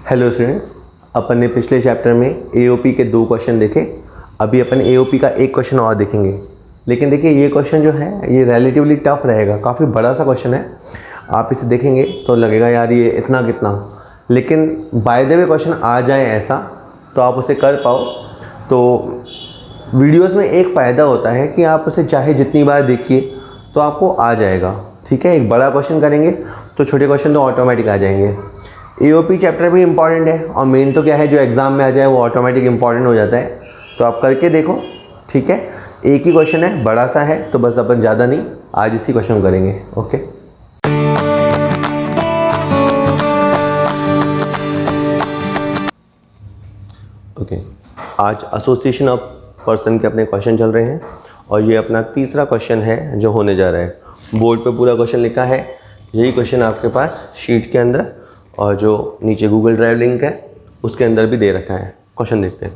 Hello students, अपन ने पिछले chapter में एओपी के 2 क्वेश्चन देखे। अभी अपन एओपी का एक क्वेश्चन और देखेंगे। लेकिन देखिए ये क्वेश्चन जो है ये रिलेटिवली टफ रहेगा, काफ़ी बड़ा सा क्वेश्चन है। आप इसे देखेंगे तो लगेगा यार ये इतना कितना, लेकिन बाय द वे क्वेश्चन आ जाए ऐसा तो आप उसे कर पाओ। तो वीडियोस में एक फ़ायदा होता है कि आप उसे चाहे जितनी बार देखिए तो आपको आ जाएगा। ठीक है, एक बड़ा क्वेश्चन करेंगे तो छोटे क्वेश्चन तो ऑटोमेटिक आ जाएंगे। एओपी चैप्टर भी इम्पॉर्टेंट है और मेन तो क्या है, जो एग्ज़ाम में आ जाए वो ऑटोमेटिक इम्पॉर्टेंट हो जाता है। तो आप करके देखो। ठीक है, एक ही क्वेश्चन है, बड़ा सा है, तो बस अपन ज़्यादा नहीं, आज इसी क्वेश्चन करेंगे। ओके, आज एसोसिएशन ऑफ पर्सन के अपने क्वेश्चन चल रहे हैं और ये अपना तीसरा क्वेश्चन है जो होने जा रहा है। बोर्ड पे पूरा क्वेश्चन लिखा है, यही क्वेश्चन आपके पास शीट के अंदर और जो नीचे गूगल ड्राइव लिंक है उसके अंदर भी दे रखा है। क्वेश्चन देखते हैं।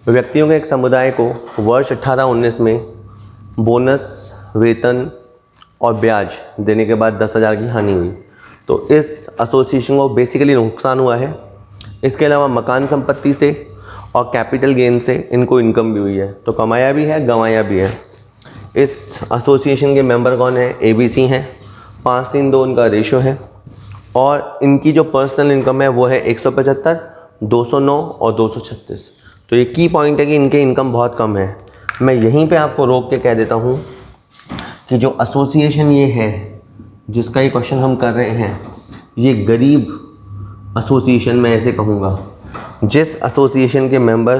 व्यक्तियों के एक समुदाय को वर्ष 18-19 में बोनस, वेतन और ब्याज देने के बाद 10,000 की हानि हुई। तो इस एसोसिएशन को बेसिकली नुकसान हुआ है। इसके अलावा मकान संपत्ति से और कैपिटल गेन से इनको इनकम भी हुई है। तो कमाया भी है, गंवाया भी है। इस एसोसिएशन के मेंबर कौन है? ABC हैं। 5-3-2 इनका रेशो है और इनकी जो पर्सनल इनकम है वो है 175, 209 और 236। तो ये की पॉइंट है कि इनके इनकम बहुत कम है। मैं यहीं पे आपको रोक के कह देता हूँ कि जो एसोसिएशन ये है जिसका ये क्वेश्चन हम कर रहे हैं, ये गरीब एसोसिएशन मैं ऐसे कहूँगा। जिस एसोसिएशन के मेंबर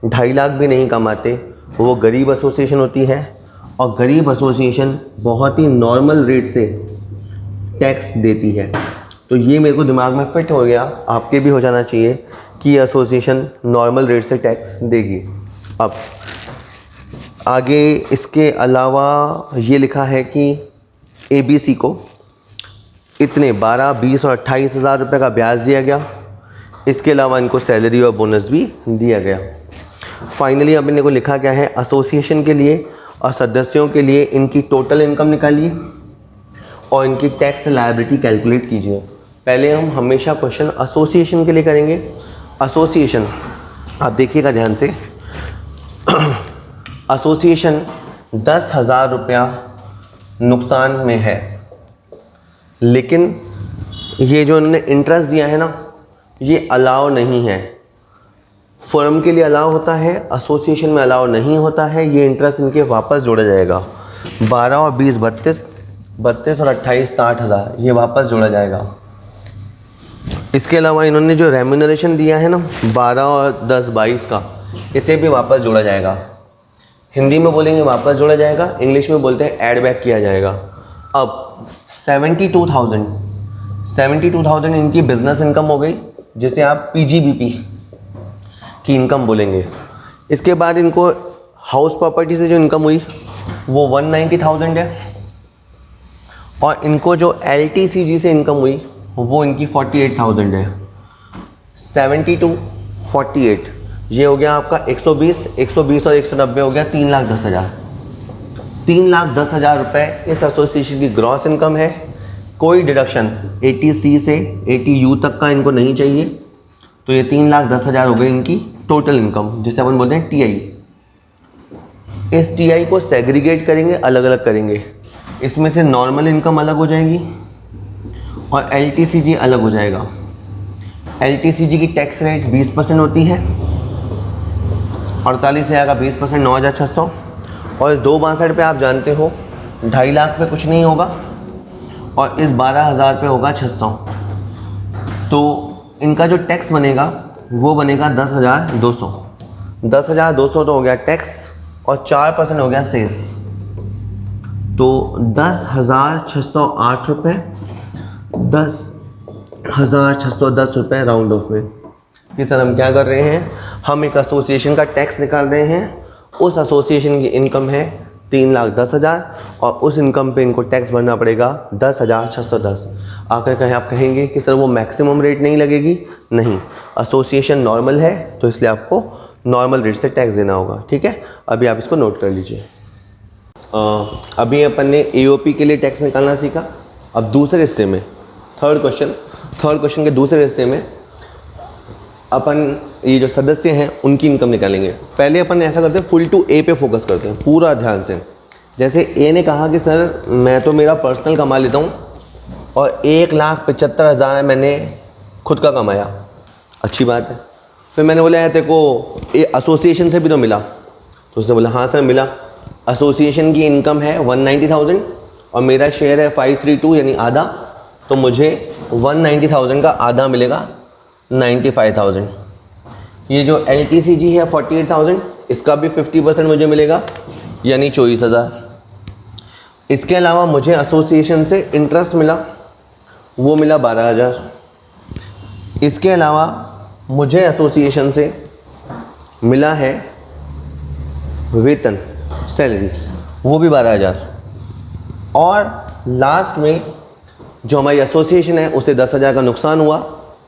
2.5 लाख भी नहीं कमाते वो गरीब एसोसिएशन होती है। और गरीब एसोसिएशन बहुत ही नॉर्मल रेट से टैक्स देती है। तो ये मेरे को दिमाग में फिट हो गया, आपके भी हो जाना चाहिए कि एसोसिएशन नॉर्मल रेट से टैक्स देगी। अब आगे इसके अलावा ये लिखा है कि ABC को इतने 12, 20 और 28 हज़ार रुपये का ब्याज दिया गया। इसके अलावा इनको सैलरी और बोनस भी दिया गया। फाइनली अब इनको लिखा क्या है, एसोसिएशन के लिए और सदस्यों के लिए इनकी टोटल इनकम निकालिए और इनकी टैक्स लायबिलिटी कैलकुलेट कीजिए। पहले हम हमेशा क्वेश्चन एसोसिएशन के लिए करेंगे। एसोसिएशन आप देखिएगा ध्यान से, एसोसिएशन 10,000 रुपया नुकसान में है, लेकिन ये जो उन्होंने इंटरेस्ट दिया है ना, ये अलाउ नहीं है। फर्म के लिए अलाउ होता है, एसोसिएशन में अलाउ नहीं होता है। ये इंटरेस्ट इनके वापस जोड़ा जाएगा। 12 और 20 32 और 28 60,000 ये वापस जोड़ा जाएगा। इसके अलावा इन्होंने जो रेम्यूनरेशन दिया है ना 12 और 10 22 का, इसे भी वापस जोड़ा जाएगा। हिंदी में बोलेंगे वापस जोड़ा जाएगा, इंग्लिश में बोलते हैं ऐड बैक किया जाएगा। अब 72,000 इनकी बिजनेस इनकम हो गई, जिसे आप PGBP की इनकम बोलेंगे। इसके बाद इनको हाउस प्रॉपर्टी से जो इनकम हुई वो 190,000 है और इनको जो LTCG से इनकम हुई वो इनकी 48,000 है। 72 48 ये हो गया आपका 120 और 190 हो गया 3,10,000। 3,10,000 रुपये इस एसोसिएशन की ग्रॉस इनकम है। कोई डिडक्शन 80C से 80U तक का इनको नहीं चाहिए। तो ये 3,10,000 हो गई इनकी टोटल इनकम, जिसे अपन बोलते हैं TI। इस TI को सेग्रीगेट करेंगे, अलग अलग करेंगे। इसमें से नॉर्मल इनकम अलग हो जाएगी और LTCG अलग हो जाएगा। LTCG की टैक्स रेट 20% होती है। 48,000 का 20% 9,600। और इस 262 पे आप जानते हो 2.5 लाख पे कुछ नहीं होगा और इस 12,000 पे होगा 600। तो इनका जो टैक्स बनेगा वो बनेगा 10,200। 10,200 तो हो गया टैक्स और 4% हो गया सेस। तो 10,608 रुपये, 10,610 रुपये राउंड ऑफ में। कि सर हम क्या कर रहे हैं, हम एक एसोसिएशन का टैक्स निकाल रहे हैं। उस एसोसिएशन की इनकम है 3,10,000 और उस इनकम पे इनको टैक्स भरना पड़ेगा 10,610। आकर कहीं आप कहेंगे कि सर वो मैक्सिमम रेट नहीं लगेगी। नहीं, एसोसिएशन नॉर्मल है तो इसलिए आपको नॉर्मल रेट से टैक्स देना होगा। ठीक है, अभी आप इसको नोट कर लीजिए। अभी अपन ने एओपी के लिए टैक्स निकालना सीखा। अब दूसरे हिस्से में थर्ड क्वेश्चन के दूसरे हिस्से में अपन ये जो सदस्य हैं उनकी इनकम निकालेंगे। पहले अपन ऐसा करते हैं, फुल टू ए पे फोकस करते हैं पूरा ध्यान से। जैसे ए ने कहा कि सर मैं तो मेरा पर्सनल कमा लेता हूँ और 1,75,000 मैंने खुद का कमाया, अच्छी बात है। फिर मैंने बोला यार तेरे को एसोसिएशन से भी तो मिला, तो उसने बोला हाँ सर मिला। एसोसिएशन की इनकम है 190,000 और मेरा शेयर है 532 यानी आधा, तो मुझे 190,000 का आधा मिलेगा 95,000। ये जो LTCG है 48,000, इसका भी 50% मुझे मिलेगा यानी 24,000। इसके अलावा मुझे एसोसिएशन से इंटरेस्ट मिला, वो मिला 12,000। इसके अलावा मुझे एसोसिएशन से मिला है वेतन, सैलरी, वो भी 12,000। और लास्ट में जो हमारी एसोसिएशन है उसे 10,000 का नुकसान हुआ,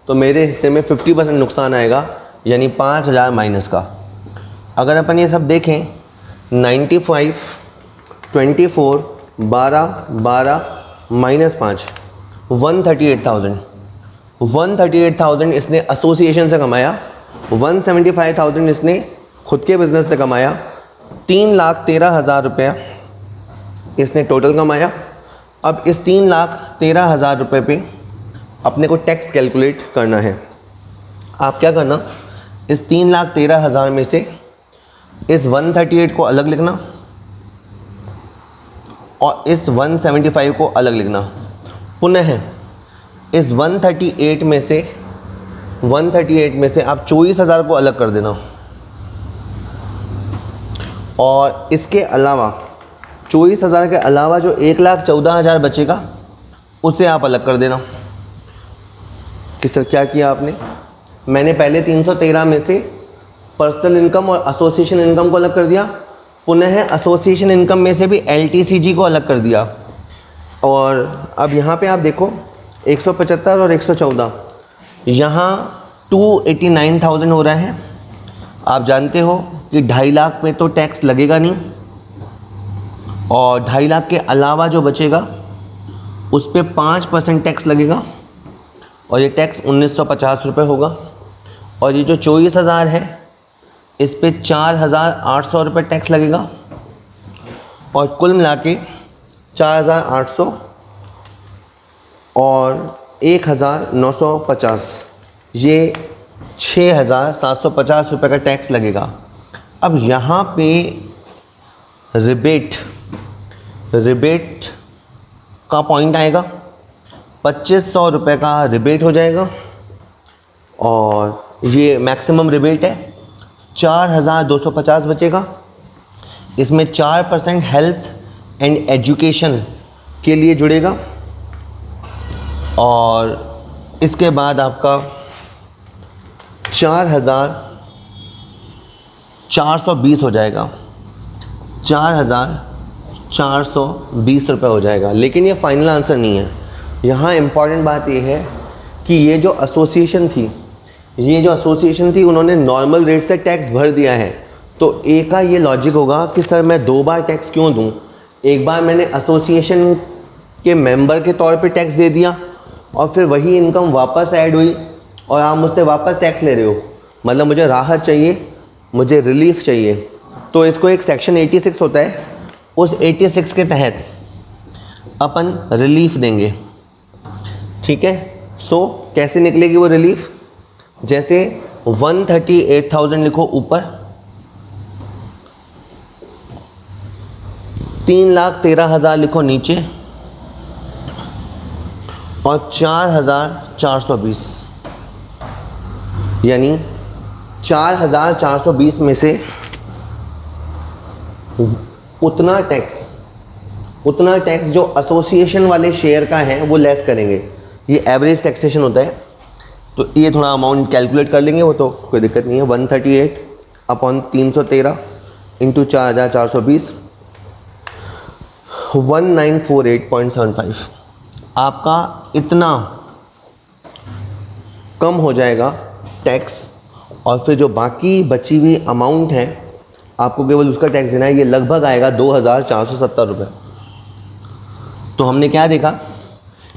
तो मेरे हिस्से में 50% नुकसान आएगा यानी 5,000 माइनस का। अगर अपन ये सब देखें 95, 24, 12, 12 माइनस 5, 138,000। 138,000 इसने एसोसिएशन से कमाया, 175,000 इसने खुद के बिज़नेस से कमाया, 3,13,000 रुपया इसने टोटल कमाया। अब इस 3,13,000 रुपये पे अपने को टैक्स कैलकुलेट करना है। आप क्या करना, इस 3,13,000 में से इस 138 को अलग लिखना और इस 175 को अलग लिखना। पुनः इस 138 में से आप 24,000 को अलग कर देना और इसके अलावा 24,000 के अलावा जो 1,14,000 बचेगा उसे आप अलग कर देना। कि सर क्या किया आपने, मैंने पहले 313 में से पर्सनल इनकम और एसोसिएशन इनकम को अलग कर दिया, पुनः एसोसिएशन इनकम में से भी LTCG को अलग कर दिया। और अब यहाँ पे आप देखो 175 और 114, यहाँ 289,000 हो रहा है। आप जानते हो कि 2.5 लाख में तो टैक्स लगेगा नहीं और 2.5 लाख के अलावा जो बचेगा उस पर 5% टैक्स लगेगा और ये टैक्स 1,950 रुपये होगा। और ये जो 24,000 है इस पे 4,800 रुपये टैक्स लगेगा और कुल मिला के 4,800 और 1,950, ये 6,750 रुपये का टैक्स लगेगा। अब यहाँ पे रिबेट का पॉइंट आएगा, 2,500 रुपये का रिबेट हो जाएगा और ये मैक्सिमम रिबेट है। 4,250 बचेगा, इसमें 4% हेल्थ एंड एजुकेशन के लिए जुड़ेगा और इसके बाद आपका 4,420 हो जाएगा, 4,420 रुपये हो जाएगा। लेकिन ये फाइनल आंसर नहीं है। यहाँ इम्पॉर्टेंट बात ये है कि ये जो एसोसिएशन थी उन्होंने नॉर्मल रेट से टैक्स भर दिया है। तो ए का ये लॉजिक होगा कि सर मैं 2 बार टैक्स क्यों दूँ, एक बार मैंने एसोसिएशन के मेंबर के तौर पे टैक्स दे दिया और फिर वही इनकम वापस ऐड हुई और आप मुझसे वापस टैक्स ले रहे हो, मतलब मुझे राहत चाहिए, मुझे रिलीफ चाहिए। तो इसको एक सेक्शन 86 होता है, उस 86 के तहत अपन रिलीफ देंगे, ठीक है। सो कैसे निकलेगी वो रिलीफ, जैसे 138,000 लिखो ऊपर, 3,13,000 लिखो नीचे और 4,420, यानी 4,420 में से उतना टैक्स जो एसोसिएशन वाले शेयर का है वो लेस करेंगे। ये एवरेज टैक्सेशन होता है, तो ये थोड़ा अमाउंट कैलकुलेट कर लेंगे, वो तो कोई दिक्कत नहीं है। 138 अपॉन 313 इंटू 4,420, 1948.75 आपका इतना कम हो जाएगा टैक्स। और फिर जो बाकी बची हुई अमाउंट है आपको केवल उसका टैक्स देना है, ये लगभग आएगा 2,470 रुपये। तो हमने क्या देखा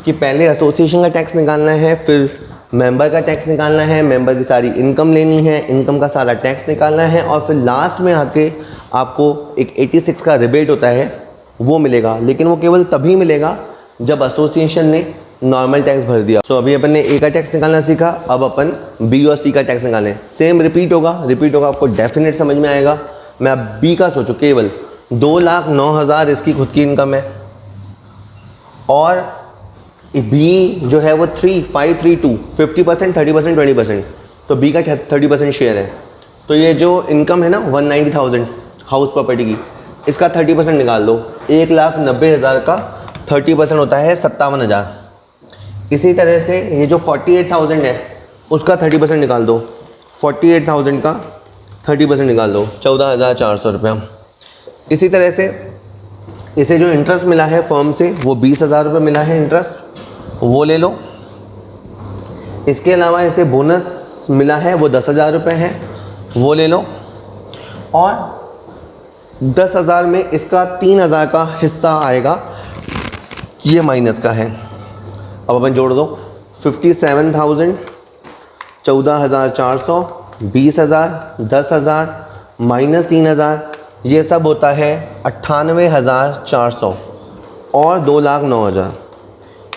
कि पहले एसोसिएशन का टैक्स निकालना है, फिर मेंबर का टैक्स निकालना है, मेंबर की सारी इनकम लेनी है, इनकम का सारा टैक्स निकालना है, और फिर लास्ट में आके आपको एक 86 का रिबेट होता है वो मिलेगा, लेकिन वो केवल तभी मिलेगा जब एसोसिएशन ने नॉर्मल टैक्स भर दिया। सो अभी अपन ने ए का टैक्स निकालना सीखा, अब अपन बी और सी का टैक्स निकालें। सेम रिपीट होगा, आपको डेफिनेट समझ में आएगा। मैं अब बी का सोचो, केवल 2,09,000 इसकी खुद की इनकम है, और बी जो है वो 3,532 50%, 30%, 20%, तो बी का 30% शेयर है। तो ये जो इनकम है ना 190,000 हाउस प्रॉपर्टी की, इसका 30% निकाल दो। 1,90,000 का 30% होता है 57,000। इसी तरह से ये जो 48,000 है उसका 30% निकाल दो। 48,000 का 30% निकाल दो, 14,400 रुपया। इसी तरह से इसे जो इंटरेस्ट मिला है फर्म से वो 20,000 रुपये मिला है इंटरेस्ट, वो ले लो। इसके अलावा इसे बोनस मिला है वो 10,000 रुपये है, वो ले लो। और 10,000 में इसका 3,000 का हिस्सा आएगा, ये माइनस का है। अब अपन जोड़ दो, 57,000, 14,400, 20,000, 10,000 माइनस 3,000, ये सब होता है 98,400 और 2,09,000,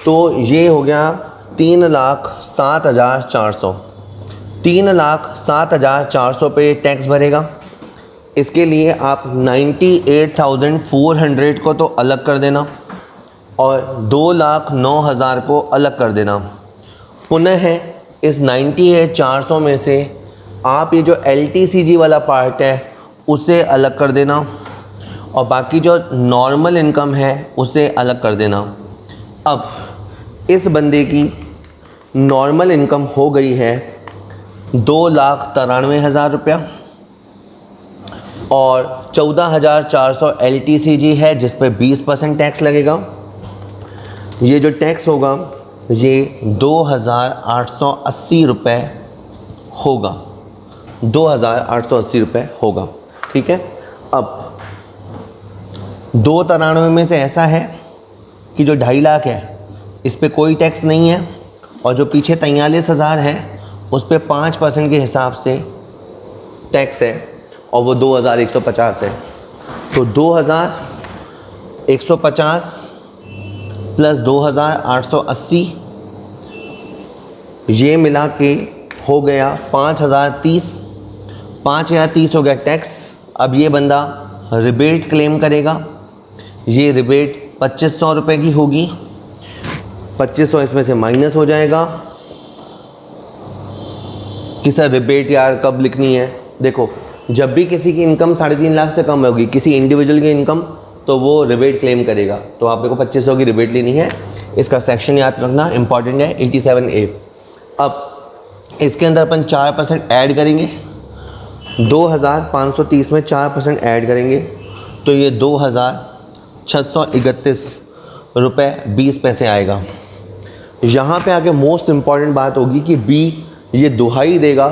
तो ये हो गया 3,07,400। 3,07,400 पे टैक्स भरेगा। इसके लिए आप 98,400 को तो अलग कर देना और 2,09,000 को अलग कर देना। पुनः इस 98,400 में से आप ये जो LTCG वाला पार्ट है उसे अलग कर देना, और बाकी जो नॉर्मल इनकम है उसे अलग कर देना। अब इस बंदे की नॉर्मल इनकम हो गई है 2,93,000 रुपया, और 14,400 LTCG है जिस पे 20% टैक्स लगेगा। ये जो टैक्स होगा ये 2,880 रुपये होगा, 2,880 रुपये होगा। ठीक है। अब 2,93 में से ऐसा है कि जो 2.5 लाख है इस पे कोई टैक्स नहीं है, और जो पीछे 43,000 है उस पे 5% के हिसाब से टैक्स है, और वो 2,150 है। तो 2,150 प्लस 2,880 ये मिला के हो गया 5,030। 5,030 हो गया टैक्स। अब ये बंदा रिबेट क्लेम करेगा। ये रिबेट 2,500 रुपये की होगी। 2,500 इसमें से माइनस हो जाएगा कि सर रिबेट यार कब लिखनी है। देखो, जब भी किसी की इनकम 3.5 लाख से कम होगी, किसी इंडिविजुअल की इनकम, तो वो रिबेट क्लेम करेगा। तो आप देखो 2,500 की रिबेट लेनी है। इसका सेक्शन याद रखना इंपॉर्टेंट है, 87A। अब इसके अंदर अपन 4% ऐड करेंगे। 2,530 में 4% ऐड करेंगे तो ये 2,631 रुपये 20 पैसे आएगा। यहाँ पे आके मोस्ट इम्पॉर्टेंट बात होगी कि बी ये दुहाई देगा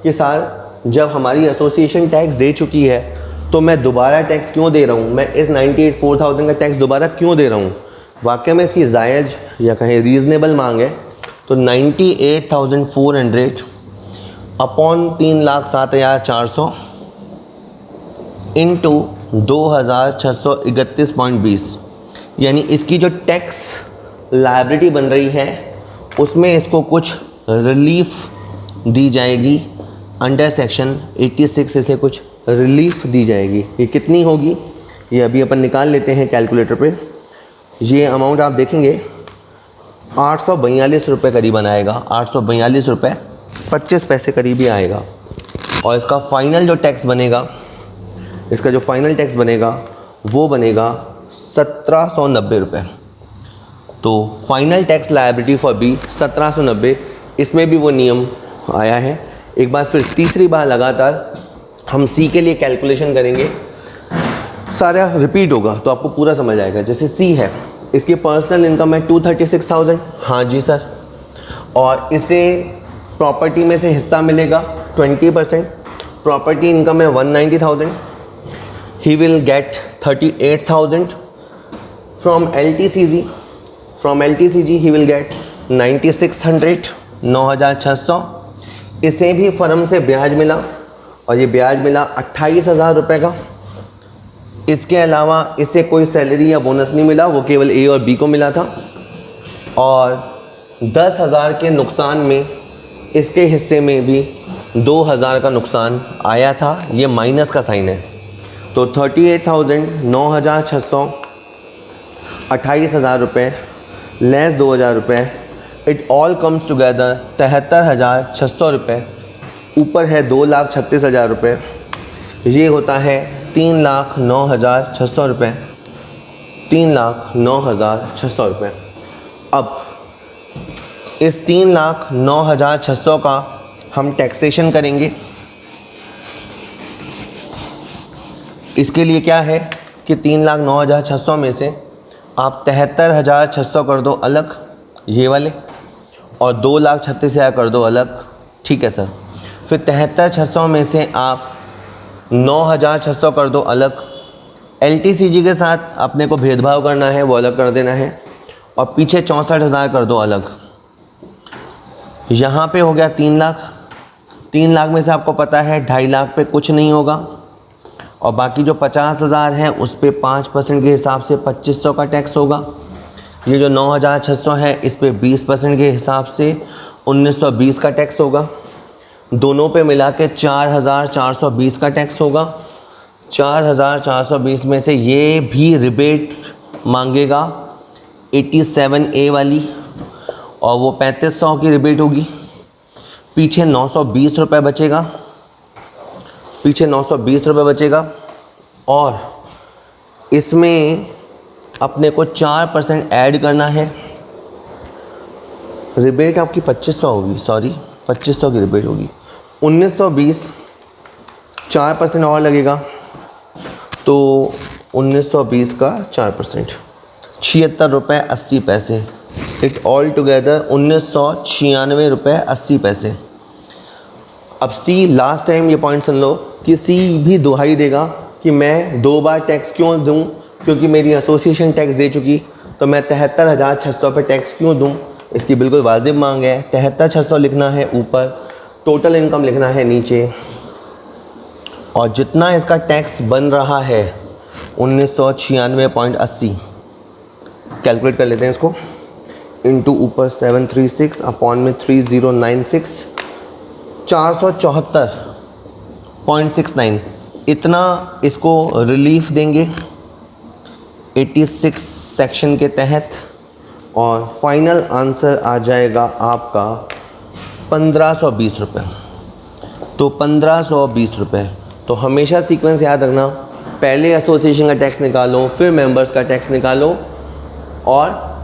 कि सर जब हमारी एसोसिएशन टैक्स दे चुकी है तो मैं दोबारा टैक्स क्यों दे रहा हूँ, मैं इस 98,400 का टैक्स दोबारा क्यों दे रहा हूँ। वाकई में इसकी जायज़ या कहें रीज़नेबल मांग है तो 98,400 अपॉन 3,07,400 इंटू 2,631.20, यानी इसकी जो टैक्स लायबिलिटी बन रही है उसमें इसको कुछ रिलीफ दी जाएगी। अंडर सेक्शन 86 इसे कुछ रिलीफ दी जाएगी। ये कितनी होगी ये अभी अपन निकाल लेते हैं कैलकुलेटर पे। ये अमाउंट आप देखेंगे 842 रुपये करीबन आएगा। 842 रुपये 25 पैसे करीब ही आएगा। और इसका फाइनल जो टैक्स बनेगा, इसका जो फाइनल टैक्स बनेगा वो बनेगा 1,790 रुपये। तो final tax liability for B 1,790। इसमें भी वो नियम आया है। एक बार फिर तीसरी बार लगातार हम सी के लिए कैलकुलेशन करेंगे, सारा रिपीट होगा तो आपको पूरा समझ आएगा। जैसे सी है, इसकी पर्सनल इनकम है 236,000, हाँ जी सर, और इसे प्रॉपर्टी में से हिस्सा मिलेगा 20%। प्रॉपर्टी इनकम है 190,000, he will get 38,000 from LTCG। From LTCG he will get 9,600 9,600। इसे भी फर्म से ब्याज मिला और ये ब्याज मिला 28,000 रुपये का। इसके अलावा इसे कोई सैलरी या बोनस नहीं मिला, वो केवल ए और बी को मिला था। और 10,000 के नुकसान में इसके हिस्से में भी 2,000 का नुकसान आया था, ये माइनस का साइन है। तो 38,000, 9,600, 28,000 रुपये लेस 2,000 रुपये, इट ऑल कम्स टुगेदर 73,600 रुपये। ऊपर है 2,36,000 रुपये, ये होता है 3,09,600 रुपये, 3,09,600 रुपये। अब इस 3,09,600 का हम टैक्सेशन करेंगे। इसके लिए क्या है कि 3,09,600 में से आप 73,600 कर दो अलग, ये वाले, और 2,36,000 कर दो अलग, ठीक है सर। फिर 73,600 में से आप 9,600 कर दो अलग। LTCG के साथ अपने को भेदभाव करना है, वो अलग कर देना है। और पीछे 64,000 कर दो अलग। यहाँ पे हो गया 3 लाख। 3 लाख में से आपको पता है 2.5 लाख पे कुछ नहीं होगा, और बाकी जो 50,000 है उस पे 5% के हिसाब से 2,500 का टैक्स होगा। ये जो 9,600 है इस पे 20% के हिसाब से 1,920 का टैक्स होगा। दोनों पे मिला के 4,420 का टैक्स होगा। 4,420 में से ये भी रिबेट मांगेगा 87A वाली, और वो 3,500 की रिबेट होगी। पीछे 920 रुपये बचेगा, पीछे 920 रुपये बचेगा। और इसमें अपने को 4% ऐड करना है। रिबेट आपकी 2,500 होगी, सॉरी 2,500 की रिबेट होगी। 1,920, 4% और लगेगा, तो 1,920 का 4%, 76 रुपये 80 पैसे। इट ऑल टुगेदर 1,996 रुपये 80 पैसे। अब सी, लास्ट टाइम ये पॉइंट सुन लो कि सी भी दुहाई देगा कि मैं 2 बार टैक्स क्यों दूं, क्योंकि मेरी एसोसिएशन टैक्स दे चुकी, तो मैं 73,600 पे टैक्स क्यों दूं। इसकी बिल्कुल वाजिब मांग है। 73,600 लिखना है ऊपर, टोटल इनकम लिखना है नीचे, और जितना इसका टैक्स बन रहा है 1,996.80, कैलकुलेट कर लेते हैं इसको, इंटू ऊपर 736 अपॉन में 3096, 474.69, इतना इसको रिलीफ देंगे 86 सेक्शन के तहत। और फाइनल आंसर आ जाएगा आपका 1,520 रुपये। तो 1,520 रुपये। तो हमेशा सीक्वेंस याद रखना, पहले एसोसिएशन का टैक्स निकालो, फिर मेंबर्स का टैक्स निकालो, और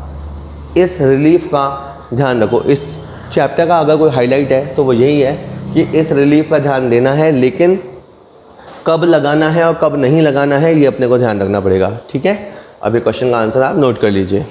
इस रिलीफ का ध्यान रखो। इस चैप्टर का अगर कोई हाईलाइट है तो वो यही है कि इस रिलीफ का ध्यान देना है, लेकिन कब लगाना है और कब नहीं लगाना है ये अपने को ध्यान रखना पड़ेगा, ठीक है। अब ये क्वेश्चन का आंसर आप नोट कर लीजिए।